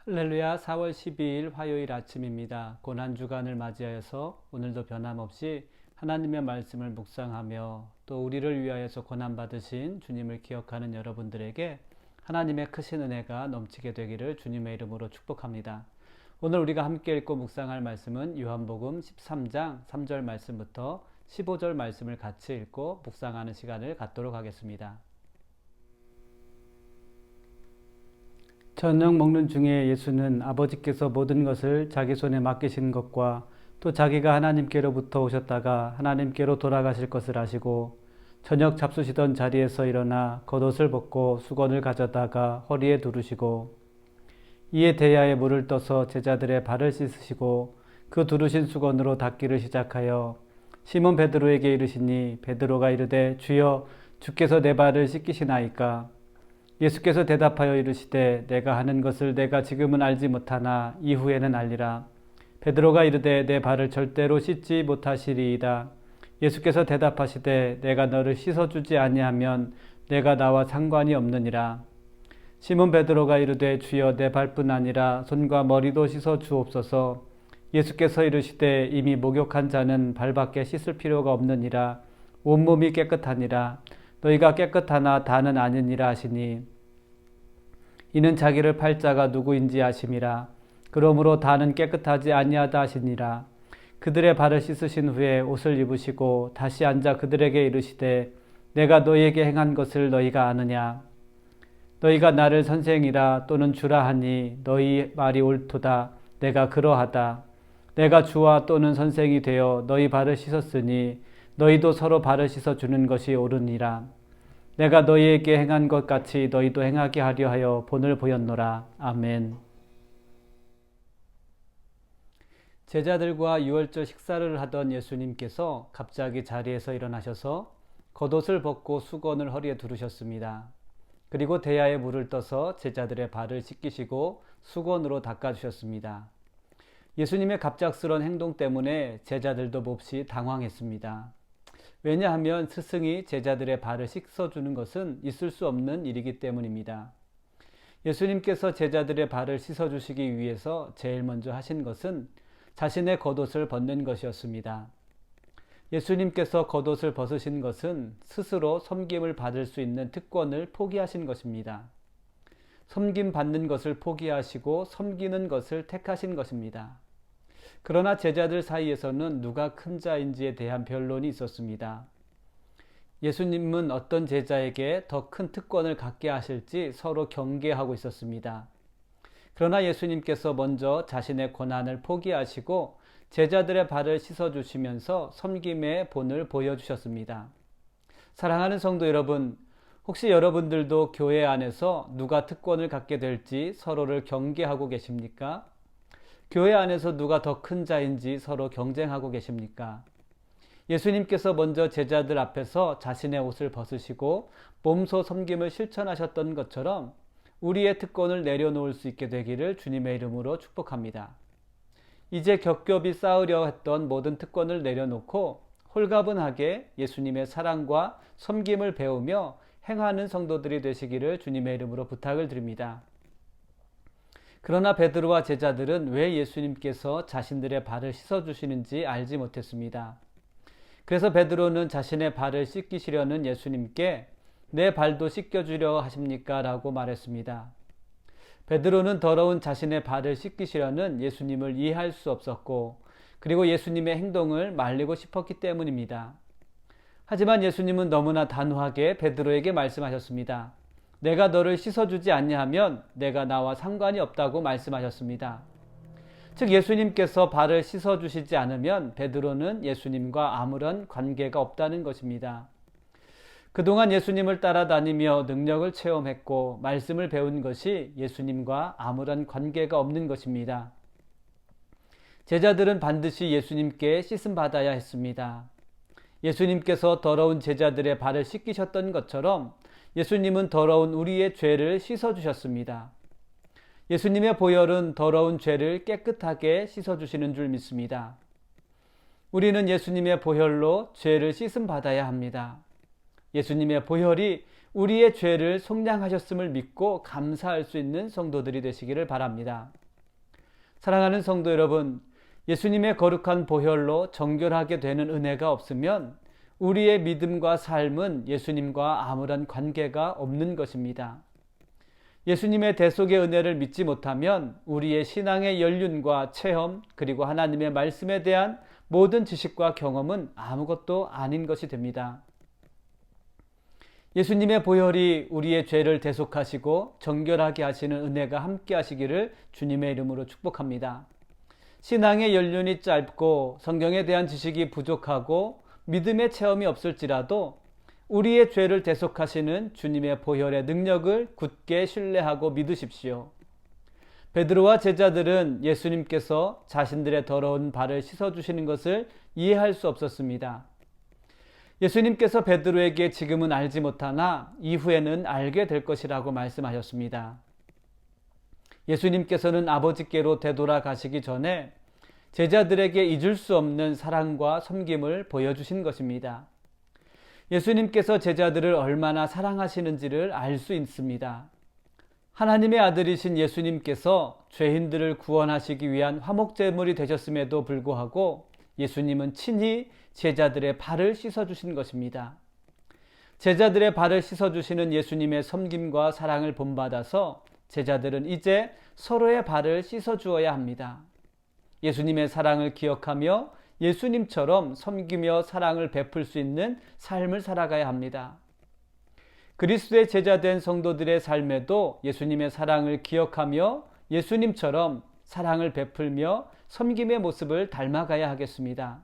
할렐루야. 4월 12일 화요일 아침입니다. 고난주간을 맞이하여서 오늘도 변함없이 하나님의 말씀을 묵상하며 또 우리를 위하여서 고난받으신 주님을 기억하는 여러분들에게 하나님의 크신 은혜가 넘치게 되기를 주님의 이름으로 축복합니다. 오늘 우리가 함께 읽고 묵상할 말씀은 요한복음 13장 3절 말씀부터 15절 말씀을 같이 읽고 묵상하는 시간을 갖도록 하겠습니다. 저녁 먹는 중에 예수는 아버지께서 모든 것을 자기 손에 맡기신 것과 또 자기가 하나님께로부터 오셨다가 하나님께로 돌아가실 것을 아시고 저녁 잡수시던 자리에서 일어나 겉옷을 벗고 수건을 가져다가 허리에 두르시고 이에 대야에 물을 떠서 제자들의 발을 씻으시고 그 두르신 수건으로 닦기를 시작하여 시몬 베드로에게 이르시니 베드로가 이르되 주여 주께서 내 발을 씻기시나이까. 예수께서 대답하여 이르시되 내가 하는 것을 내가 지금은 알지 못하나 이후에는 알리라. 베드로가 이르되 내 발을 절대로 씻지 못하시리이다. 예수께서 대답하시되 내가 너를 씻어주지 아니하면 내가 나와 상관이 없느니라. 시몬 베드로가 이르되 주여 내 발뿐 아니라 손과 머리도 씻어 주옵소서. 예수께서 이르시되 이미 목욕한 자는 발밖에 씻을 필요가 없느니라. 온몸이 깨끗하니라. 너희가 깨끗하나 다는 아니니라 하시니 이는 자기를 팔 자가 누구인지 아심이라. 그러므로 다는 깨끗하지 아니하다 하시니라. 그들의 발을 씻으신 후에 옷을 입으시고 다시 앉아 그들에게 이르시되 내가 너희에게 행한 것을 너희가 아느냐. 너희가 나를 선생이라 또는 주라 하니 너희 말이 옳도다. 내가 그러하다. 내가 주와 또는 선생이 되어 너희 발을 씻었으니 너희도 서로 발을 씻어주는 것이 옳으니라. 내가 너희에게 행한 것 같이 너희도 행하게 하려 하여 본을 보였노라. 아멘. 제자들과 유월절 식사를 하던 예수님께서 갑자기 자리에서 일어나셔서 겉옷을 벗고 수건을 허리에 두르셨습니다. 그리고 대야에 물을 떠서 제자들의 발을 씻기시고 수건으로 닦아주셨습니다. 예수님의 갑작스러운 행동 때문에 제자들도 몹시 당황했습니다. 왜냐하면 스승이 제자들의 발을 씻어주는 것은 있을 수 없는 일이기 때문입니다. 예수님께서 제자들의 발을 씻어주시기 위해서 제일 먼저 하신 것은 자신의 겉옷을 벗는 것이었습니다. 예수님께서 겉옷을 벗으신 것은 스스로 섬김을 받을 수 있는 특권을 포기하신 것입니다. 섬김 받는 것을 포기하시고 섬기는 것을 택하신 것입니다. 그러나 제자들 사이에서는 누가 큰 자인지에 대한 변론이 있었습니다. 예수님은 어떤 제자에게 더 큰 특권을 갖게 하실지 서로 경계하고 있었습니다. 그러나 예수님께서 먼저 자신의 권한을 포기하시고 제자들의 발을 씻어주시면서 섬김의 본을 보여주셨습니다. 사랑하는 성도 여러분, 혹시 여러분들도 교회 안에서 누가 특권을 갖게 될지 서로를 경계하고 계십니까? 교회 안에서 누가 더 큰 자인지 서로 경쟁하고 계십니까? 예수님께서 먼저 제자들 앞에서 자신의 옷을 벗으시고 몸소 섬김을 실천하셨던 것처럼 우리의 특권을 내려놓을 수 있게 되기를 주님의 이름으로 축복합니다. 이제 겹겹이 쌓으려 했던 모든 특권을 내려놓고 홀가분하게 예수님의 사랑과 섬김을 배우며 행하는 성도들이 되시기를 주님의 이름으로 부탁을 드립니다. 그러나 베드로와 제자들은 왜 예수님께서 자신들의 발을 씻어주시는지 알지 못했습니다. 그래서 베드로는 자신의 발을 씻기시려는 예수님께 내 발도 씻겨주려 하십니까? 라고 말했습니다. 베드로는 더러운 자신의 발을 씻기시려는 예수님을 이해할 수 없었고 그리고 예수님의 행동을 말리고 싶었기 때문입니다. 하지만 예수님은 너무나 단호하게 베드로에게 말씀하셨습니다. 내가 너를 씻어주지 않냐하면 내가 나와 상관이 없다고 말씀하셨습니다. 즉 예수님께서 발을 씻어주시지 않으면 베드로는 예수님과 아무런 관계가 없다는 것입니다. 그동안 예수님을 따라다니며 능력을 체험했고 말씀을 배운 것이 예수님과 아무런 관계가 없는 것입니다. 제자들은 반드시 예수님께 씻음 받아야 했습니다. 예수님께서 더러운 제자들의 발을 씻기셨던 것처럼 예수님은 더러운 우리의 죄를 씻어주셨습니다. 예수님의 보혈은 더러운 죄를 깨끗하게 씻어주시는 줄 믿습니다. 우리는 예수님의 보혈로 죄를 씻음 받아야 합니다. 예수님의 보혈이 우리의 죄를 속량하셨음을 믿고 감사할 수 있는 성도들이 되시기를 바랍니다. 사랑하는 성도 여러분, 예수님의 거룩한 보혈로 정결하게 되는 은혜가 없으면 우리의 믿음과 삶은 예수님과 아무런 관계가 없는 것입니다. 예수님의 대속의 은혜를 믿지 못하면 우리의 신앙의 연륜과 체험, 그리고 하나님의 말씀에 대한 모든 지식과 경험은 아무것도 아닌 것이 됩니다. 예수님의 보혈이 우리의 죄를 대속하시고 정결하게 하시는 은혜가 함께 하시기를 주님의 이름으로 축복합니다. 신앙의 연륜이 짧고 성경에 대한 지식이 부족하고 믿음의 체험이 없을지라도 우리의 죄를 대속하시는 주님의 보혈의 능력을 굳게 신뢰하고 믿으십시오. 베드로와 제자들은 예수님께서 자신들의 더러운 발을 씻어주시는 것을 이해할 수 없었습니다. 예수님께서 베드로에게 지금은 알지 못하나 이후에는 알게 될 것이라고 말씀하셨습니다. 예수님께서는 아버지께로 되돌아가시기 전에 제자들에게 잊을 수 없는 사랑과 섬김을 보여주신 것입니다. 예수님께서 제자들을 얼마나 사랑하시는지를 알 수 있습니다. 하나님의 아들이신 예수님께서 죄인들을 구원하시기 위한 화목제물이 되셨음에도 불구하고 예수님은 친히 제자들의 발을 씻어주신 것입니다. 제자들의 발을 씻어주시는 예수님의 섬김과 사랑을 본받아서 제자들은 이제 서로의 발을 씻어주어야 합니다. 예수님의 사랑을 기억하며 예수님처럼 섬기며 사랑을 베풀 수 있는 삶을 살아가야 합니다. 그리스도의 제자된 성도들의 삶에도 예수님의 사랑을 기억하며 예수님처럼 사랑을 베풀며 섬김의 모습을 닮아가야 하겠습니다.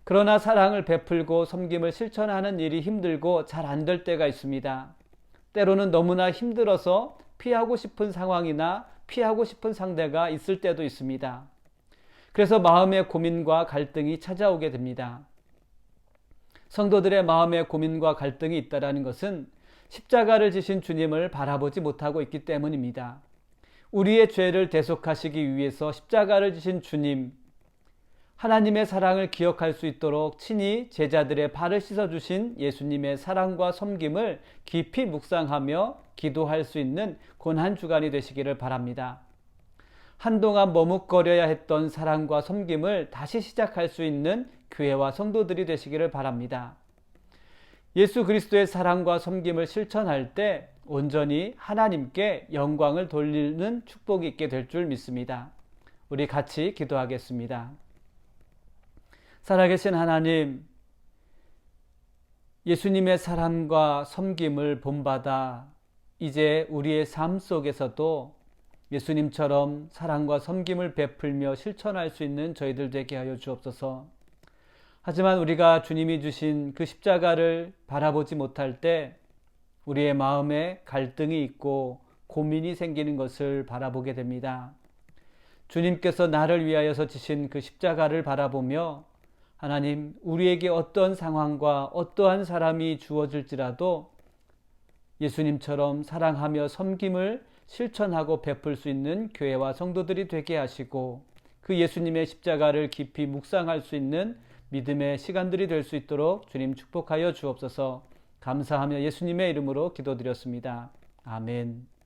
그러나 사랑을 베풀고 섬김을 실천하는 일이 힘들고 잘 안 될 때가 있습니다. 때로는 너무나 힘들어서 피하고 싶은 상황이나 피하고 싶은 상대가 있을 때도 있습니다. 그래서 마음의 고민과 갈등이 찾아오게 됩니다. 성도들의 마음에 고민과 갈등이 있다는 것은 십자가를 지신 주님을 바라보지 못하고 있기 때문입니다. 우리의 죄를 대속하시기 위해서 십자가를 지신 주님, 하나님의 사랑을 기억할 수 있도록 친히 제자들의 발을 씻어주신 예수님의 사랑과 섬김을 깊이 묵상하며 기도할 수 있는 고난주간이 되시기를 바랍니다. 한동안 머뭇거려야 했던 사랑과 섬김을 다시 시작할 수 있는 교회와 성도들이 되시기를 바랍니다. 예수 그리스도의 사랑과 섬김을 실천할 때 온전히 하나님께 영광을 돌리는 축복이 있게 될 줄 믿습니다. 우리 같이 기도하겠습니다. 살아계신 하나님, 예수님의 사랑과 섬김을 본받아 이제 우리의 삶 속에서도 예수님처럼 사랑과 섬김을 베풀며 실천할 수 있는 저희들 되게 하여 주옵소서. 하지만 우리가 주님이 주신 그 십자가를 바라보지 못할 때 우리의 마음에 갈등이 있고 고민이 생기는 것을 바라보게 됩니다. 주님께서 나를 위하여서 지신 그 십자가를 바라보며 하나님, 우리에게 어떤 상황과 어떠한 사람이 주어질지라도 예수님처럼 사랑하며 섬김을 실천하고 베풀 수 있는 교회와 성도들이 되게 하시고 그 예수님의 십자가를 깊이 묵상할 수 있는 믿음의 시간들이 될 수 있도록 주님 축복하여 주옵소서. 감사하며 예수님의 이름으로 기도드렸습니다. 아멘.